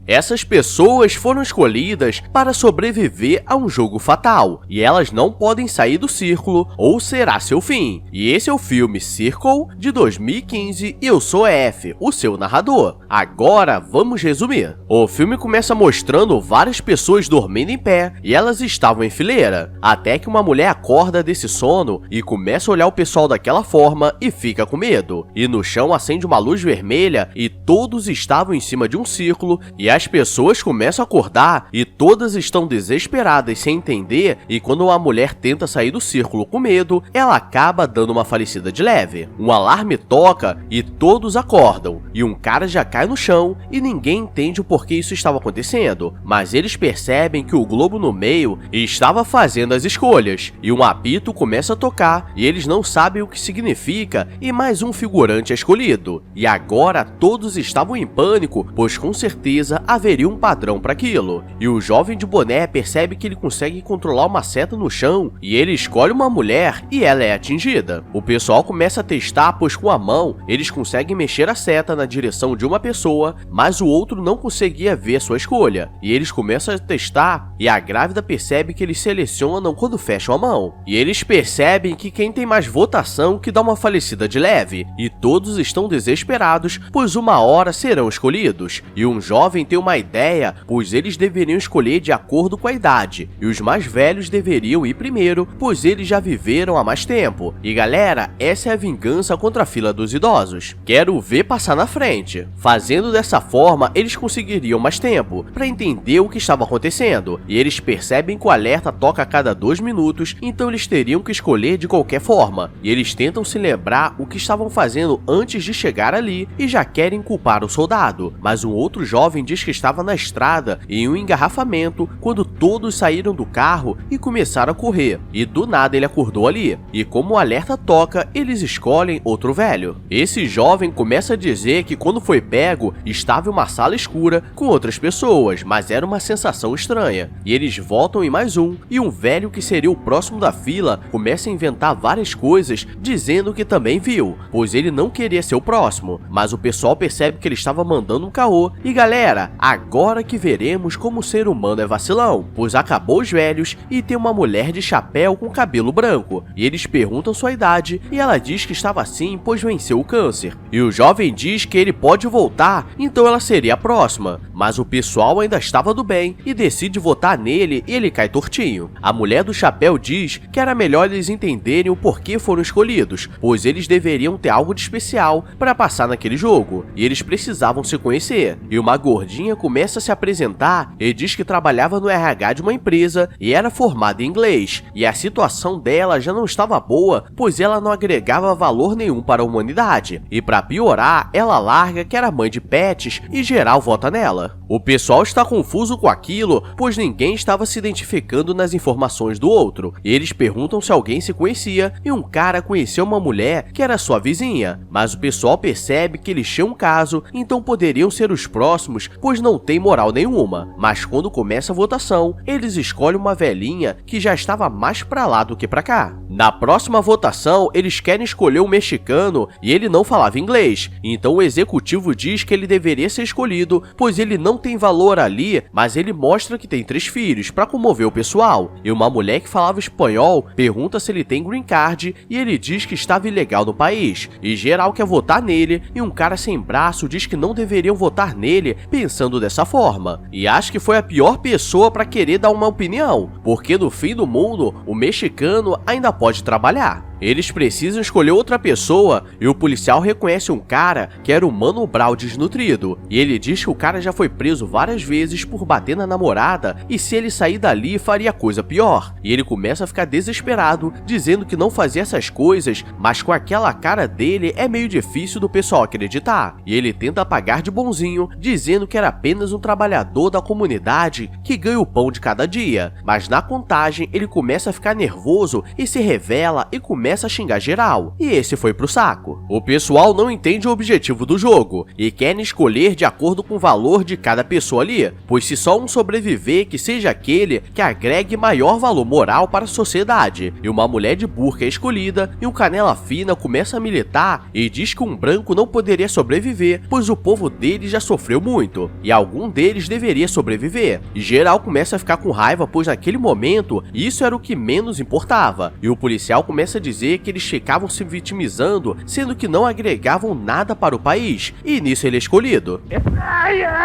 Essas pessoas foram escolhidas para sobreviver a um jogo fatal, e elas não podem sair do círculo ou será seu fim. E esse é o filme Circle, de 2015, e eu sou F, o seu narrador. Agora vamos resumir. O filme começa mostrando várias pessoas dormindo em pé, e elas estavam em fileira, até que uma mulher acorda desse sono e começa a olhar o pessoal daquela forma e fica com medo. E no chão acende uma luz vermelha e todos estavam em cima de um círculo, e as pessoas começam a acordar e todas estão desesperadas sem entender, e quando a mulher tenta sair do círculo com medo, ela acaba dando uma falecida de leve. Um alarme toca e todos acordam, e um cara já cai no chão e ninguém entende o porquê isso estava acontecendo, mas eles percebem que o globo no meio estava fazendo as escolhas, e um apito começa a tocar e eles não sabem o que significa, e mais um figurante é escolhido. E agora todos estavam em pânico, pois com certeza haveria um padrão para aquilo. E o jovem de boné percebe que ele consegue controlar uma seta no chão, e ele escolhe uma mulher e ela é atingida. O pessoal começa a testar, pois com a mão eles conseguem mexer a seta na direção de uma pessoa, mas o outro não conseguia ver sua escolha. E eles começam a testar e a grávida percebe que eles selecionam quando fecham a mão. E eles percebem que quem tem mais votação que dá uma falecida de leve, e todos estão desesperados, pois uma hora serão escolhidos. E um jovem tem uma ideia, pois eles deveriam escolher de acordo com a idade, e os mais velhos deveriam ir primeiro, pois eles já viveram há mais tempo. E galera, essa é a vingança contra a fila dos idosos. Quero ver passar na frente. Fazendo dessa forma, eles conseguiriam mais tempo para entender o que estava acontecendo, e eles percebem que o alerta toca a cada 2 minutos, então eles teriam que escolher de qualquer forma, e eles tentam se lembrar o que estavam fazendo antes de chegar ali e já querem culpar o soldado, mas um outro jovem diz que estava na estrada em um engarrafamento quando todos saíram do carro e começaram a correr, e do nada ele acordou ali, e como o alerta toca, eles escolhem outro velho. Esse jovem começa a dizer que quando foi pego, estava em uma sala escura com outras pessoas, mas era uma sensação estranha, e eles votam em mais um, e um velho que seria o próximo da fila começa a inventar várias coisas dizendo que também viu, pois ele não queria ser o próximo, mas o pessoal percebe que ele estava mandando um caô. E galera, agora que veremos como o ser humano é vacilão, pois acabou os velhos e tem uma mulher de chapéu com cabelo branco, e eles perguntam sua idade e ela diz que estava assim pois venceu o câncer, e o jovem diz que ele pode voltar, então ela seria a próxima, mas o pessoal ainda estava do bem e decide votar nele e ele cai tortinho. A mulher do chapéu diz que era melhor eles entenderem o porquê foram escolhidos, pois eles deveriam ter algo de especial para passar naquele jogo, e eles precisavam se conhecer. E uma gordinha começa a se apresentar e diz que trabalhava no RH de uma empresa e era formada em inglês, e a situação dela já não estava boa, pois ela não agregava valor nenhum para a humanidade, e para piorar, ela larga que era mãe de pets e geral vota nela. O pessoal está confuso com aquilo, pois ninguém estava se identificando nas informações do outro, e eles perguntam se alguém se conhecia, e um cara conheceu uma mulher que era sua vizinha, mas o pessoal percebe que eles tinham um caso, então poderiam ser os próximos, pois não tem moral nenhuma. Mas quando começa a votação, eles escolhem uma velhinha que já estava mais pra lá do que pra cá. Na próxima votação, eles querem escolher um mexicano e ele não falava inglês, então o executivo diz que ele deveria ser escolhido, pois ele não tem valor ali, mas ele mostra que tem 3 filhos para comover o pessoal. E uma mulher que falava espanhol pergunta se ele tem green card e ele diz que estava ilegal no país, e geral quer votar nele, e um cara sem braço diz que não deveriam votar nele pensando dessa forma, e acho que foi a pior pessoa para querer dar uma opinião, porque no fim do mundo o mexicano ainda pode trabalhar. Eles precisam escolher outra pessoa e o policial reconhece um cara que era o Mano Brown desnutrido, e ele diz que o cara já foi preso várias vezes por bater na namorada e se ele sair dali faria coisa pior, e ele começa a ficar desesperado dizendo que não fazia essas coisas, mas com aquela cara dele é meio difícil do pessoal acreditar, e ele tenta pagar de bonzinho dizendo que era apenas um trabalhador da comunidade que ganha o pão de cada dia, mas na contagem ele começa a ficar nervoso e se revela e começa começa a xingar geral, e esse foi pro saco. O pessoal não entende o objetivo do jogo, e querem escolher de acordo com o valor de cada pessoa ali, pois se só um sobreviver, que seja aquele que agregue maior valor moral para a sociedade. E uma mulher de burca é escolhida, e um canela fina começa a militar e diz que um branco não poderia sobreviver, pois o povo dele já sofreu muito, e algum deles deveria sobreviver. E geral começa a ficar com raiva, pois naquele momento, isso era o que menos importava, e o policial começa a dizer que eles ficavam se vitimizando, sendo que não agregavam nada para o país, e nisso ele é escolhido.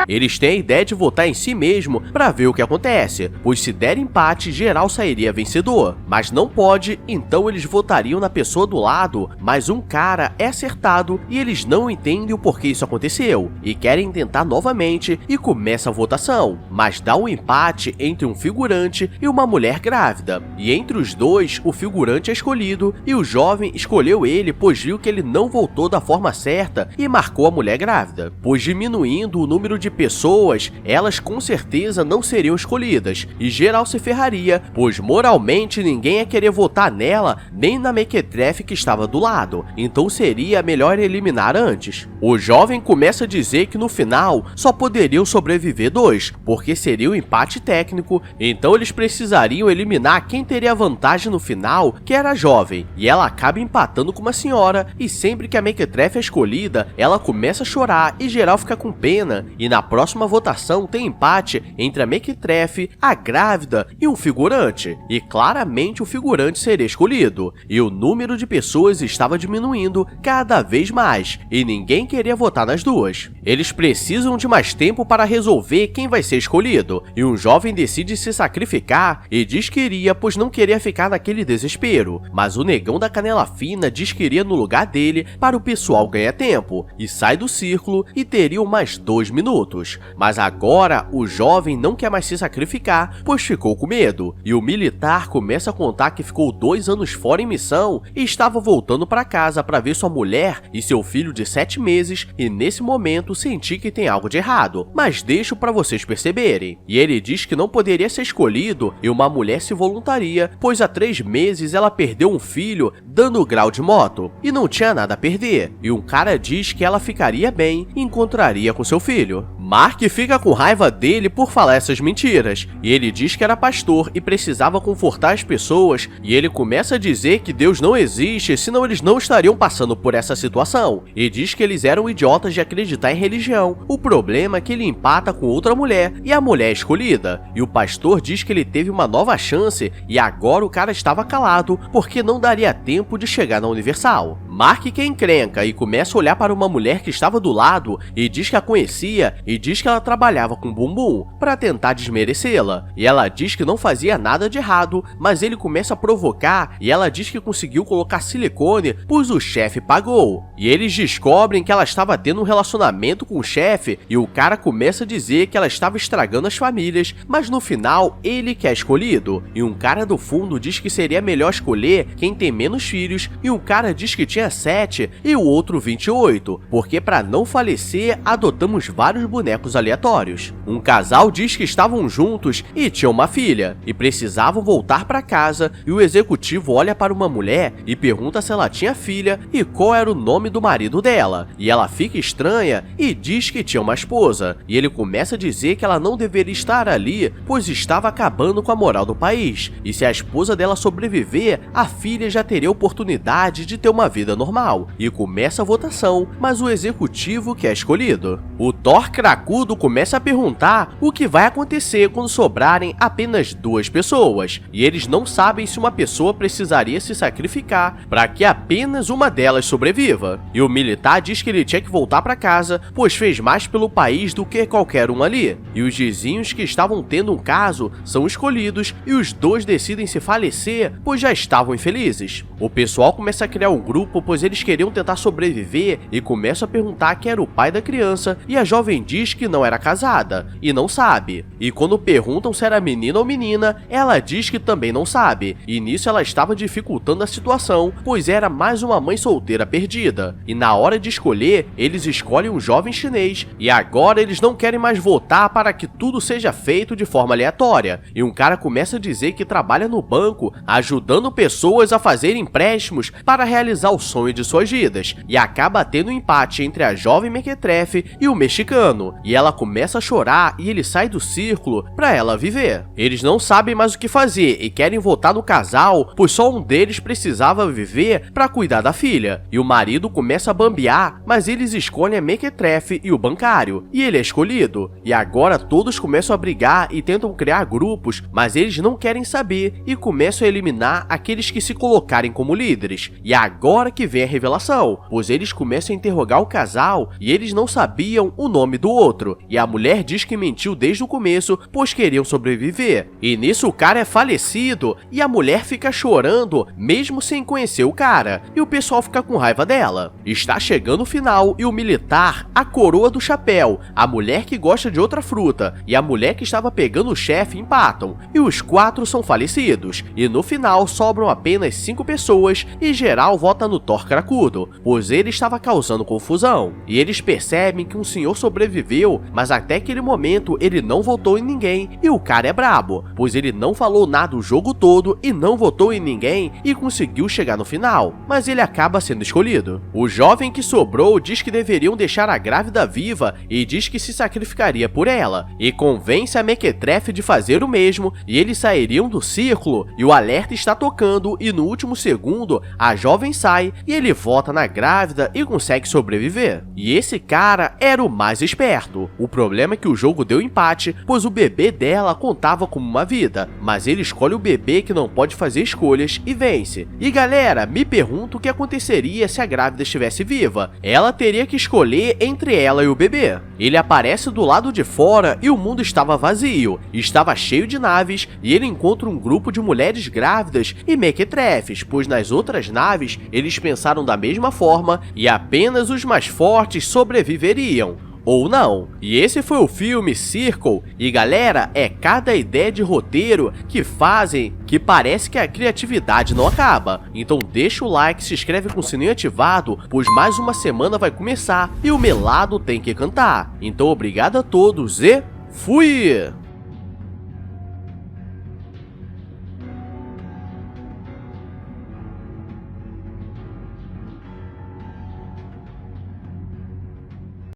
Eles têm a ideia de votar em si mesmo para ver o que acontece, pois se der empate, geral sairia vencedor, mas não pode, então eles votariam na pessoa do lado, mas um cara é acertado e eles não entendem o porquê isso aconteceu, e querem tentar novamente, e começa a votação, mas dá um empate entre um figurante e uma mulher grávida, e entre os dois, o figurante é escolhido, e o jovem escolheu ele pois viu que ele não votou da forma certa e marcou a mulher grávida, pois diminuindo o número de pessoas, elas com certeza não seriam escolhidas, e geral se ferraria, pois moralmente ninguém ia querer votar nela, nem na mequetrefe que estava do lado, então seria melhor eliminar antes. O jovem começa a dizer que no final só poderiam sobreviver dois, porque seria um empate técnico, então eles precisariam eliminar quem teria vantagem no final, que era a jovem, e ela acaba empatando com uma senhora, e sempre que a mequetrefe é escolhida, ela começa a chorar e geral fica com pena, e na próxima votação tem empate entre a mequetrefe, a grávida e um figurante, e claramente o figurante seria escolhido, e o número de pessoas estava diminuindo cada vez mais, e ninguém queria votar nas duas. Eles precisam de mais tempo para resolver quem vai ser escolhido, e um jovem decide se sacrificar e diz que iria, pois não queria ficar naquele desespero, mas o negão da canela fina diz que iria no lugar dele para o pessoal ganhar tempo, e sai do círculo e teriam mais 2 minutos, mas agora o jovem não quer mais se sacrificar, pois ficou com medo, e o militar começa a contar que ficou 2 anos fora em missão e estava voltando para casa para ver sua mulher e seu filho de 7 meses, e nesse momento senti que tem algo de errado, mas deixo para vocês perceberem. E ele diz que não poderia ser escolhido e uma mulher se voluntaria, pois há 3 meses ela perdeu um filho dando grau de moto e não tinha nada a perder, e um cara diz que ela ficaria bem e encontraria com seu filho. Mark fica com raiva dele por falar essas mentiras, e ele diz que era pastor e precisava confortar as pessoas, e ele começa a dizer que Deus não existe, senão eles não estariam passando por essa situação, e diz que eles eram idiotas de acreditar em religião. O problema é que ele empata com outra mulher, e a mulher é escolhida, e o pastor diz que ele teve uma nova chance, e agora o cara estava calado, porque não daria tempo de chegar na Universal. Mark que encrenca e começa a olhar para uma mulher que estava do lado, e diz que a conhecia, e diz que ela trabalhava com bumbum para tentar desmerecê-la, e ela diz que não fazia nada de errado, mas ele começa a provocar, e ela diz que conseguiu colocar silicone, pois o chefe pagou, e eles descobrem que ela estava tendo um relacionamento com o chefe, e o cara começa a dizer que ela estava estragando as famílias, mas no final ele que é escolhido, e um cara do fundo diz que seria melhor escolher quem tem menos filhos, e um cara diz que tinha 7 e o outro 28, porque para não falecer adotamos vários bonecos aleatórios. Um casal diz que estavam juntos e tinham uma filha, e precisavam voltar para casa, e o executivo olha para uma mulher e pergunta se ela tinha filha e qual era o nome do marido dela, e ela fica estranha e diz que tinha uma esposa, e ele começa a dizer que ela não deveria estar ali, pois estava acabando com a moral do país, e se a esposa dela sobreviver, a filha já teria oportunidade de ter uma vida normal, e começa a votação, mas o executivo que é escolhido. O Thor cracudo começa a perguntar o que vai acontecer quando sobrarem apenas 2 pessoas, e eles não sabem se uma pessoa precisaria se sacrificar para que apenas uma delas sobreviva, e o militar diz que ele tinha que voltar para casa, pois fez mais pelo país do que qualquer um ali, e os vizinhos que estavam tendo um caso são escolhidos, e os 2 decidem se falecer, pois já estavam infelizes. O pessoal começa a criar um grupo pois eles queriam tentar sobreviver e começam a perguntar quem era o pai da criança e a jovem diz que não era casada e não sabe. E quando perguntam se era menino ou menina, ela diz que também não sabe. E nisso ela estava dificultando a situação, pois era mais uma mãe solteira perdida. E na hora de escolher, eles escolhem um jovem chinês e agora eles não querem mais votar para que tudo seja feito de forma aleatória. E um cara começa a dizer que trabalha no banco, ajudando pessoas a fazer empréstimos para realizar o sonho de suas vidas, e acaba tendo um empate entre a jovem mequetrefe e o mexicano, e ela começa a chorar e ele sai do círculo para ela viver. Eles não sabem mais o que fazer e querem votar no casal, pois só um deles precisava viver para cuidar da filha, e o marido começa a bambear, mas eles escolhem a mequetrefe e o bancário, e ele é escolhido, e agora todos começam a brigar e tentam criar grupos, mas eles não querem saber e começam a eliminar aqueles que se colocarem como líderes. E agora que vem a revelação, pois eles começam a interrogar o casal e eles não sabiam o nome do outro, e a mulher diz que mentiu desde o começo, pois queriam sobreviver. E nisso o cara é falecido e a mulher fica chorando mesmo sem conhecer o cara, e o pessoal fica com raiva dela. Está chegando o final e o militar, a coroa do chapéu, a mulher que gosta de outra fruta e a mulher que estava pegando o chefe empatam, e os 4 são falecidos, e no final sobram apenas 5 pessoas e geral vota no Thor cracudo, pois ele estava causando confusão. E eles percebem que um senhor sobreviveu, mas até aquele momento ele não votou em ninguém, e o cara é brabo, pois ele não falou nada o jogo todo e não votou em ninguém e conseguiu chegar no final, mas ele acaba sendo escolhido. O jovem que sobrou diz que deveriam deixar a grávida viva e diz que se sacrificaria por ela, e convence a mequetrefe de fazer o mesmo, e eles sairiam do círculo, e o alerta está tocando e no último segundo a jovem sai e ele vota na grávida e consegue sobreviver. E esse cara era o mais esperto. O problema é que o jogo deu empate, pois o bebê dela contava como uma vida, mas ele escolhe o bebê que não pode fazer escolhas e vence. E galera, me pergunto o que aconteceria se a grávida estivesse viva. Ela teria que escolher entre ela e o bebê. Ele aparece do lado de fora e o mundo estava vazio, estava cheio de naves, e ele encontra um grupo de mulheres grávidas e mequetrefes, pois nas outras naves eles pensaram da mesma forma e apenas os mais fortes sobreviveriam. Ou não. E esse foi o filme Circle, e galera, é cada ideia de roteiro que fazem que parece que a criatividade não acaba. Então deixa o like, se inscreve com o sininho ativado, pois mais uma semana vai começar e o melado tem que cantar. Então obrigado a todos e fui!